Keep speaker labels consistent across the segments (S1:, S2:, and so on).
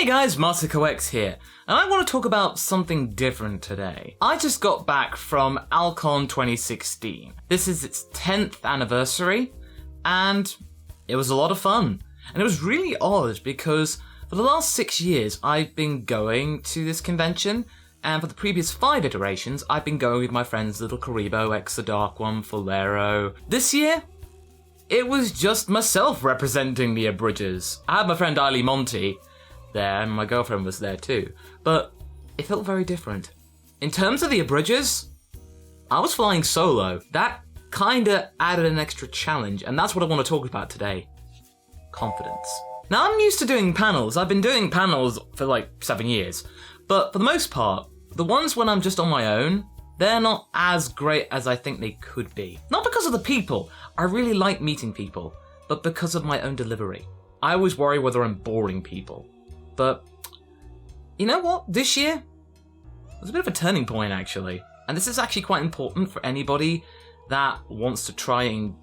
S1: Hey guys, MasakoX here, and I want to talk about something different today. I just got back from Alcon 2016. This is its 10th anniversary, and it was a lot of fun. And it was really odd because for the last 6 years I've been going to this convention, and for the previous 5 iterations I've been going with my friends Little Karibo, X the Dark One, Fulero. This year, it was just myself representing the Abridgers. I had my friend Eiley Monty there, and my girlfriend was there too, but it felt very different. In terms of the Abridgers, I was flying solo. That kinda added an extra challenge, and that's what I want to talk about today. Confidence. Now, I'm used to doing panels. I've been doing panels for like 7 years, but for the most part, the ones when I'm just on my own, they're not as great as I think they could be. Not because of the people. I really like meeting people, but because of my own delivery. I always worry whether I'm boring people. But you know what? This year was a bit of a turning point, actually. And this is actually quite important for anybody that wants to try and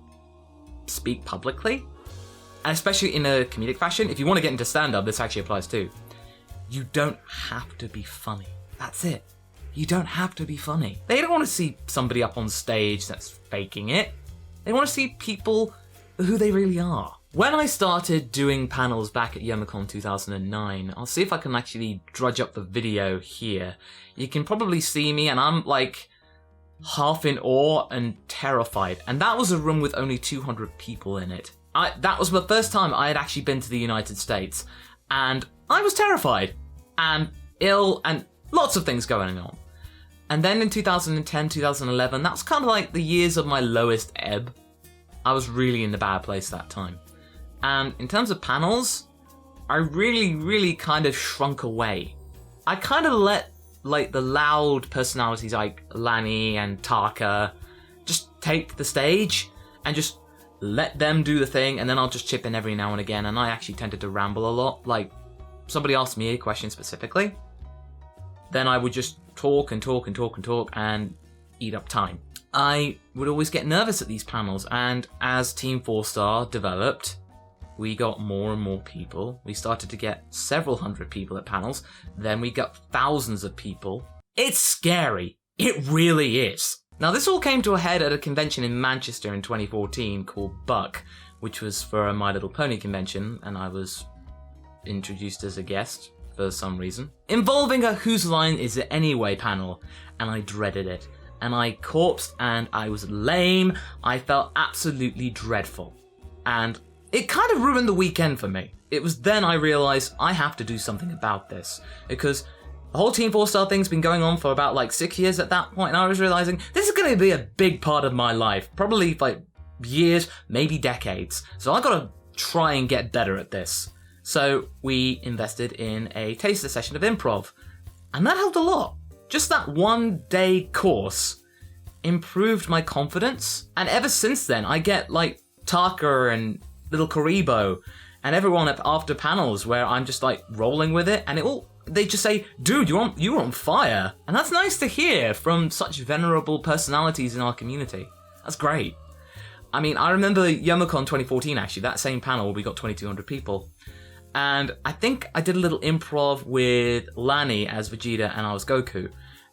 S1: speak publicly, and especially in a comedic fashion. If you want to get into stand-up, this actually applies too. You don't have to be funny. That's it. You don't have to be funny. They don't want to see somebody up on stage that's faking it. They want to see people who they really are. When I started doing panels back at Youmacon 2009, I'll see if I can actually drudge up the video here. You can probably see me, and I'm like half in awe and terrified. And that was a room with only 200 people in it. That was the first time I had actually been to the United States, and I was terrified and ill and lots of things going on. And then in 2010, 2011, that's kind of like the years of my lowest ebb. I was really in the bad place that time. And in terms of panels, I really kind of shrunk away. I kind of let like the loud personalities like Lani and Taka just take the stage and just let them do the thing, and then I'll just chip in every now and again. And I actually tended to ramble a lot. Like, somebody asked me a question specifically, then I would just talk and eat up time. I would always get nervous at these panels, and as Team 4-Star developed, we got more and more people. We started to get several hundred people at panels. Then we got thousands of people. It's scary. It really is. Now, this all came to a head at a convention in Manchester in 2014 called Buck, which was for a My Little Pony convention, and I was introduced as a guest for some reason, involving a Whose Line Is It Anyway panel, and I dreaded it. And I corpsed, and I was lame. I felt absolutely dreadful. And it kind of ruined the weekend for me. It was then I realized I have to do something about this, because the whole Team 4-Star thing's been going on for about like 6 years at that point, and I was realizing this is going to be a big part of my life, probably like years, maybe decades. So I gotta try and get better at this. So we invested in a taster session of improv, and that helped a lot. Just that 1 day course improved my confidence, and ever since then I get like Taka and Little Karibo and everyone after panels where I'm just like rolling with it, and they just say, dude, you're on fire. And that's nice to hear from such venerable personalities in our community. That's great. I mean, I remember Youmacon 2014 actually, that same panel, we got 2,200 people. And I think I did a little improv with Lani as Vegeta and I was Goku.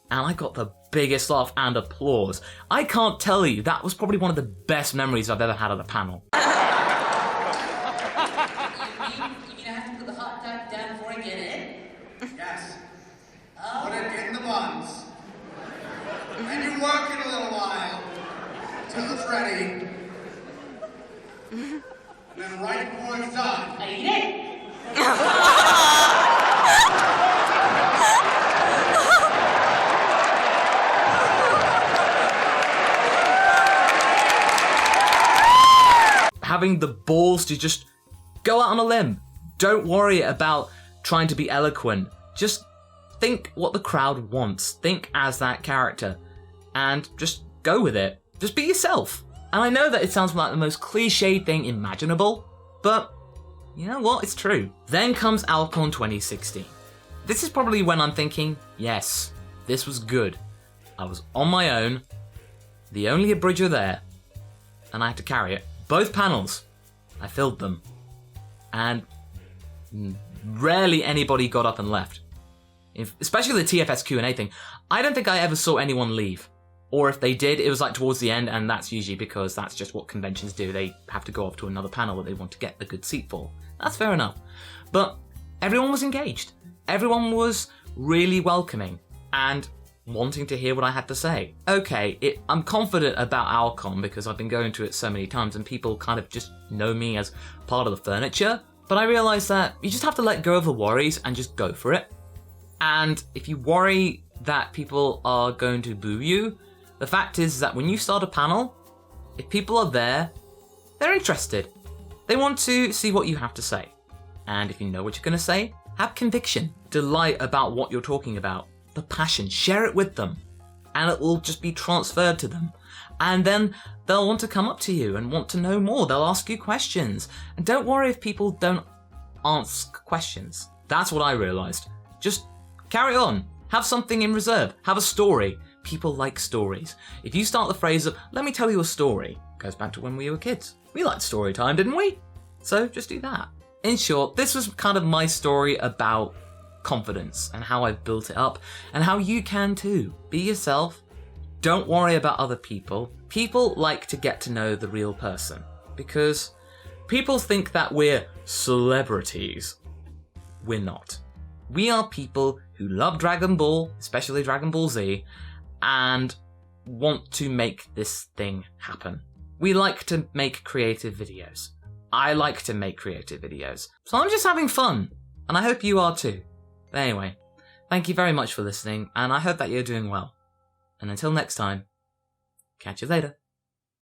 S1: And I got the biggest laugh and applause. I can't tell you, that was probably one of the best memories I've ever had at a panel.
S2: You mean I have to put the hot dog down before I get in?
S3: Yes. Put it in the buns. And you work it a little while till it's ready. And then right before it's done,
S2: I eat it.
S1: Having the balls to just go out on a limb. Don't worry about trying to be eloquent. Just think what the crowd wants. Think as that character. And just go with it. Just be yourself. And I know that it sounds like the most cliched thing imaginable, but you know what? It's true. Then comes Alcon 2016. This is probably when I'm thinking, yes, this was good. I was on my own, the only Abridger there, and I had to carry it. Both panels, I filled them. And rarely anybody got up and left. Especially the TFS Q&A thing. I don't think I ever saw anyone leave. Or if they did, it was like towards the end, and that's usually because that's just what conventions do. They have to go off to another panel that they want to get the good seat for. That's fair enough. But everyone was engaged. Everyone was really welcoming and wanting to hear what I had to say. Okay, I'm confident about Alcon because I've been going to it so many times and people kind of just know me as part of the furniture. But I realised that you just have to let go of the worries and just go for it. And if you worry that people are going to boo you, the fact is that when you start a panel, if people are there, they're interested. They want to see what you have to say. And if you know what you're going to say, have conviction, delight about what you're talking about, the passion, share it with them, and it will just be transferred to them. And then they'll want to come up to you and want to know more. They'll ask you questions. And don't worry if people don't ask questions. That's what I realised. Just carry on. Have something in reserve. Have a story. People like stories. If you start the phrase of, let me tell you a story, goes back to when we were kids. We liked story time, didn't we? So just do that. In short, this was kind of my story about confidence and how I've built it up and how you can too. Be yourself. Don't worry about other people. People like to get to know the real person because people think that we're celebrities. We're not. We are people who love Dragon Ball, especially Dragon Ball Z, and want to make this thing happen. We like to make creative videos. I like to make creative videos. So I'm just having fun, and I hope you are too. But anyway, thank you very much for listening, and I hope that you're doing well. And until next time, catch you later.